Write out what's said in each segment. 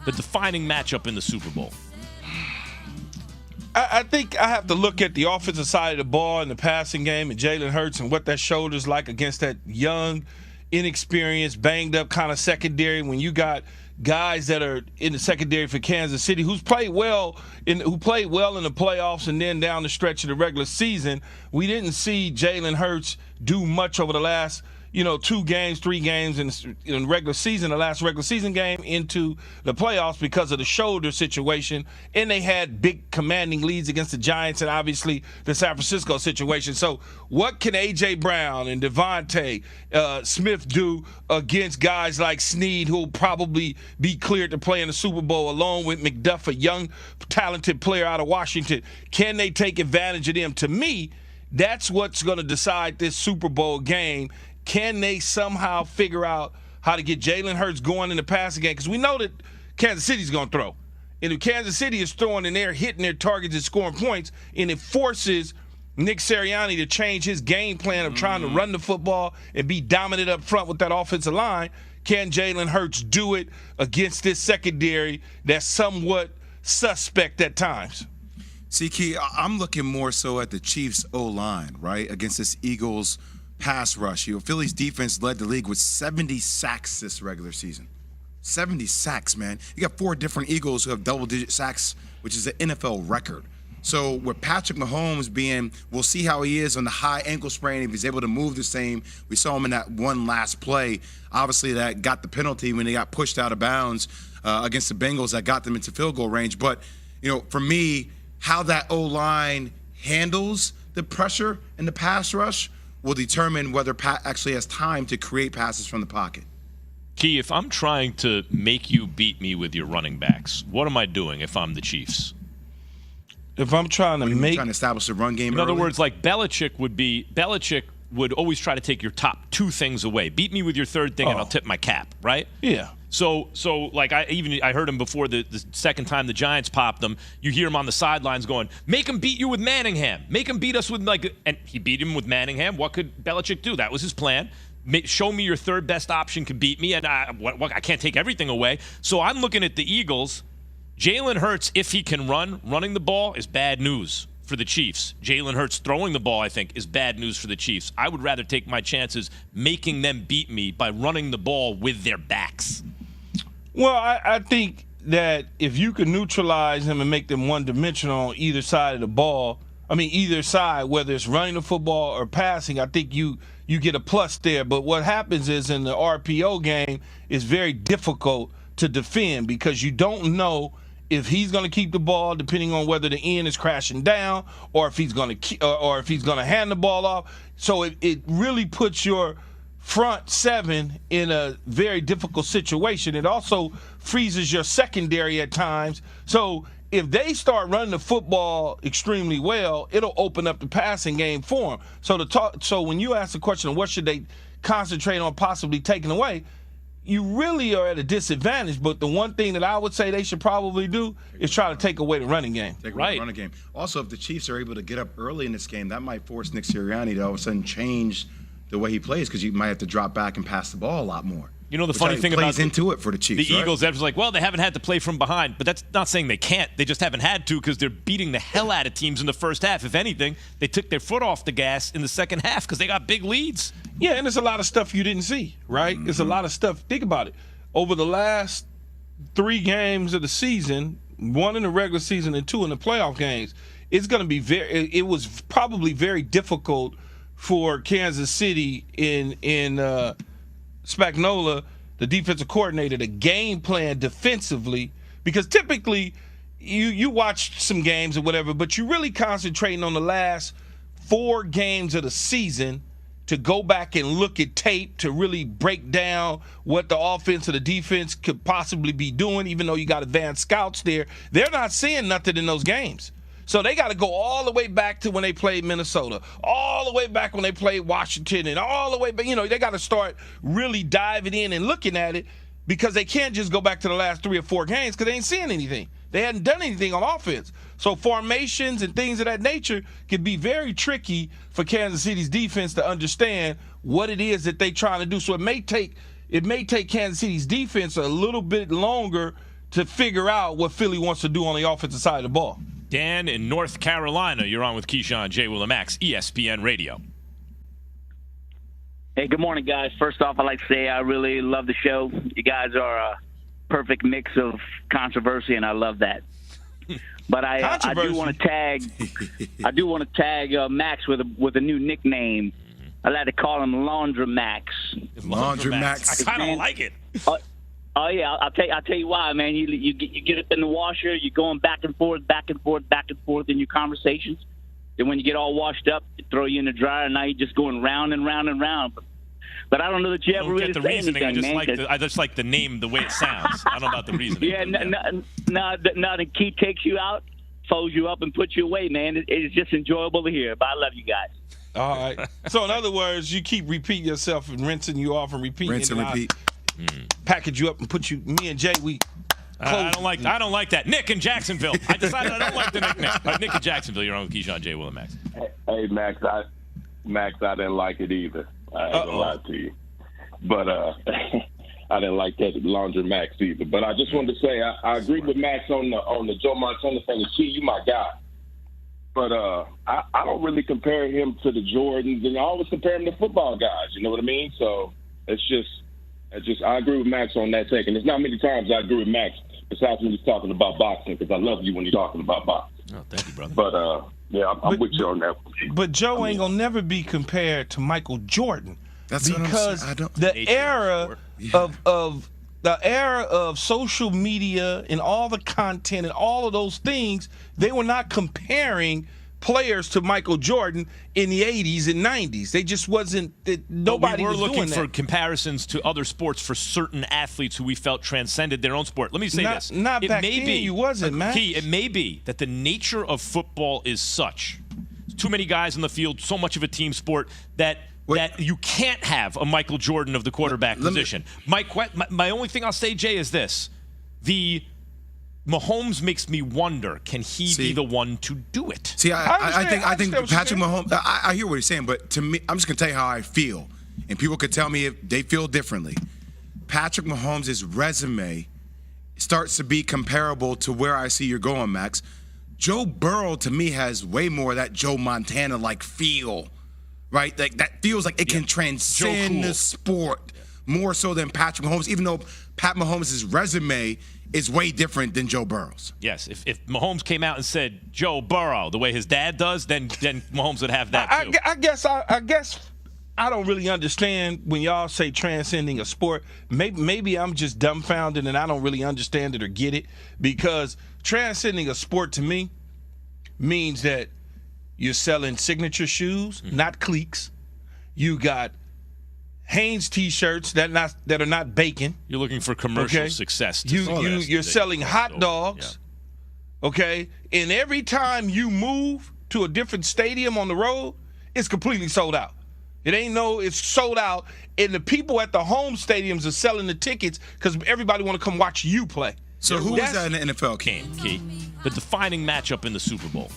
the defining matchup in the Super Bowl? I think I have to look at the offensive side of the ball and the passing game and Jalen Hurts and what that shoulder's like against that young, inexperienced, banged-up kind of secondary when you got guys that are in the secondary for Kansas City who played well in the playoffs and then down the stretch of the regular season. We didn't see Jalen Hurts do much over the last 2 games, 3 games in regular season, the last regular season game into the playoffs because of the shoulder situation. And they had big commanding leads against the Giants and obviously the San Francisco situation. So what can A.J. Brown and Devontae Smith do against guys like Snead, who will probably be cleared to play in the Super Bowl along with McDuff, a young, talented player out of Washington? Can they take advantage of them? To me, that's what's going to decide this Super Bowl game. Can they somehow figure out how to get Jalen Hurts going in the passing game? Because we know that Kansas City's going to throw. And if Kansas City is throwing and they're hitting their targets and scoring points, and it forces Nick Sirianni to change his game plan of trying to run the football and be dominant up front with that offensive line, can Jalen Hurts do it against this secondary that's somewhat suspect at times? See, Key, I'm looking more so at the Chiefs' O-line, right, against this Eagles pass rush. Philly's defense led the league with 70 sacks this regular season. 70 sacks, man. You got 4 different Eagles who have double-digit sacks, which is an NFL record. So with Patrick Mahomes we'll see how he is on the high ankle sprain, if he's able to move the same. We saw him in that one last play. Obviously, that got the penalty when they got pushed out of bounds against the Bengals. That got them into field goal range. But, for me, how that O-line handles the pressure in the pass rush will determine whether Pat actually has time to create passes from the pocket. Key, if I'm trying to make you beat me with your running backs, what am I doing if I'm the Chiefs? If I'm trying to establish a run game in other words, like Belichick would always try to take your top 2 things away. Beat me with your third thing and I'll tip my cap, right? Yeah. So like I heard him before the second time the Giants popped them. You hear him on the sidelines going, "Make him beat you with Manningham. Make him beat us with and he beat him with Manningham. What could Belichick do? That was his plan. Show me your third best option can beat me, and I can't take everything away. So I'm looking at the Eagles. Jalen Hurts, if he can running the ball is bad news for the Chiefs. Jalen Hurts throwing the ball, I think, is bad news for the Chiefs. I would rather take my chances making them beat me by running the ball with their backs. Well, I think that if you can neutralize them and make them one-dimensional on either side of the ball, either side, whether it's running the football or passing, I think you get a plus there. But what happens is in the RPO game, it's very difficult to defend because you don't know if he's going to keep the ball, depending on whether the end is crashing down, or if he's going to hand the ball off. So it really puts your front 7 in a very difficult situation. It also freezes your secondary at times. So if they start running the football extremely well, it'll open up the passing game for them. So when you ask the question of what should they concentrate on possibly taking away, you really are at a disadvantage. But the one thing that I would say they should probably do is try to take away the running game. Take away the running game. Also, if the Chiefs are able to get up early in this game, that might force Nick Sirianni to all of a sudden change the way he plays, because you might have to drop back and pass the ball a lot more. The funny thing about into it for the Chiefs, the Eagles, everyone's like, well, they haven't had to play from behind, but that's not saying they can't. They just haven't had to because they're beating the hell out of teams in the first half. If anything, they took their foot off the gas in the second half because they got big leads. Yeah, and there's a lot of stuff you didn't see, right? There's a lot of stuff. Think about it. Over the last 3 games of the season, 1 in the regular season and 2 in the playoff games, it's going to be it was probably very difficult for Kansas City in Spagnuolo, the defensive coordinator, to game plan defensively, because typically you watch some games or whatever, but you're really concentrating on the last 4 games of the season to go back and look at tape to really break down what the offense or the defense could possibly be doing, even though you got advanced scouts there. They're not seeing nothing in those games. So they got to go all the way back to when they played Minnesota, all the way back when they played Washington, and all the way back. They got to start really diving in and looking at it, because they can't just go back to the last 3 or 4 games because they ain't seeing anything. They hadn't done anything on offense. So formations and things of that nature can be very tricky for Kansas City's defense to understand what it is that they're trying to do. So it may take Kansas City's defense a little bit longer to figure out what Philly wants to do on the offensive side of the ball. Dan in North Carolina, you're on with Keyshawn, J. Will, and Max, ESPN Radio. Hey, good morning, guys. First off, I'd like to say I really love the show. You guys are a perfect mix of controversy, and I love that. But I do want to tag Max with a new nickname. I like to call him Laundromax. Laundromax. I kind of like it. Oh yeah, I'll tell you why, man. You get up in the washer, you're going back and forth in your conversations. Then when you get all washed up, they throw you in the dryer, and now you're just going round and round and round. But I don't know that you ever really get the say reasoning. anything, I just like the name, the way it sounds. I don't know about the reasoning. Yeah, no, the key takes you out, folds you up, and puts you away, man. It's just enjoyable to hear. But I love you guys. All right. So in other words, you keep repeating yourself and rinsing you off and repeating. Rinse and repeat. Package you up and put you. Me and Jay, we. I don't like that. Nick in Jacksonville. I decided I don't like the nickname. Nick in Jacksonville, you're on with Keyshawn, J. Will, and Max. Hey, Max, I didn't like it either. I ain't gonna lie to you. But I didn't like that Laundromax either. But I just wanted to say I agree with Max on the Joe Montana thing. You my guy. But I don't really compare him to the Jordans, and I always compare him to football guys. You know what I mean? So it's just I agree with Max on that take. And there's not many times I agree with Max besides when he's talking about boxing, because I love you when you're talking about boxing. Oh, thank you, brother. But yeah, I'm with you on that. But Joe ain't gonna never be compared to Michael Jordan. That's because what I'm saying. the era of the era of social media and all the content and all of those things, they were not comparing players to Michael Jordan in the 80s and 90s. They just wasn't. Nobody we were was looking doing for that. comparisons to other sports for certain athletes who we felt transcended their own sport. Let me say this. Not it back may then, be, you wasn't, man. Key, it may be that the nature of football is such. Too many guys on the field, so much of a team sport that you can't have a Michael Jordan of the quarterback position. My only thing I'll say, Jay, is this. The Mahomes makes me wonder, can he be the one to do it? See, I think Patrick Mahomes, I hear what he's saying, but to me, I'm just going to tell you how I feel. And people could tell me if they feel differently. Patrick Mahomes' resume starts to be comparable to where I see you're going, Max. Joe Burrow, to me, has way more of that Joe Montana-like feel, right? Like that feels like it can transcend the sport more so than Patrick Mahomes, even though Pat Mahomes' resume is way different than Joe Burrow's. Yes, if Mahomes came out and said Joe Burrow the way his dad does, then Mahomes would have that too. I guess I don't really understand when y'all say transcending a sport. Maybe I'm just dumbfounded and I don't really understand it or get it, because transcending a sport to me means that you're selling signature shoes, not cliques. You got Hanes T-shirts that are not bacon. You're looking for commercial success. You're selling hot dogs, okay? And every time you move to a different stadium on the road, it's completely sold out. It's sold out, and the people at the home stadiums are selling the tickets because everybody want to come watch you play. So who is that in the NFL, Key? The defining matchup in the Super Bowl.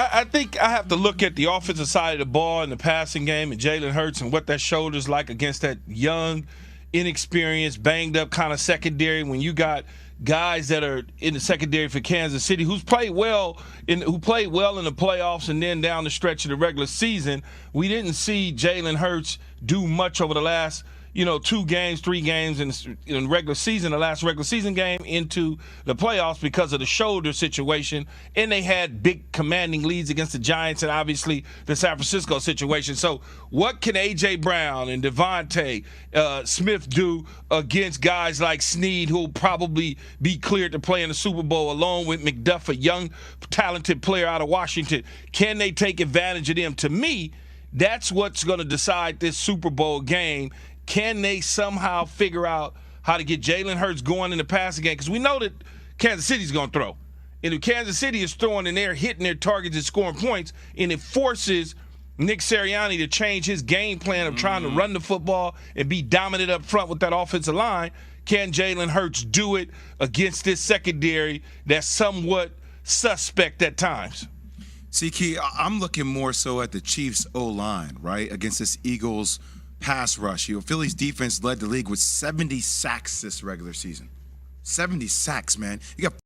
I think I have to look at the offensive side of the ball in the passing game and Jalen Hurts and what that shoulder's like against that young, inexperienced, banged up kind of secondary when you got guys that are in the secondary for Kansas City who played well in the playoffs and then down the stretch of the regular season. We didn't see Jalen Hurts do much over the last 2 games, 3 games in regular season, the last regular season game into the playoffs because of the shoulder situation. And they had big commanding leads against the Giants and obviously the San Francisco situation. So what can A.J. Brown and Devontae Smith do against guys like Snead, who will probably be cleared to play in the Super Bowl along with McDuff, a young, talented player out of Washington? Can they take advantage of them? To me, that's what's going to decide this Super Bowl game. Can they somehow figure out how to get Jalen Hurts going in the passing game? Because we know that Kansas City's going to throw. And if Kansas City is throwing and they're hitting their targets and scoring points, and it forces Nick Sirianni to change his game plan of trying to run the football and be dominant up front with that offensive line, can Jalen Hurts do it against this secondary that's somewhat suspect at times? See, Key, I'm looking more so at the Chiefs' O-line, right, against this Eagles pass rush. Philly's defense led the league with 70 sacks this regular season. 70 sacks, man. You got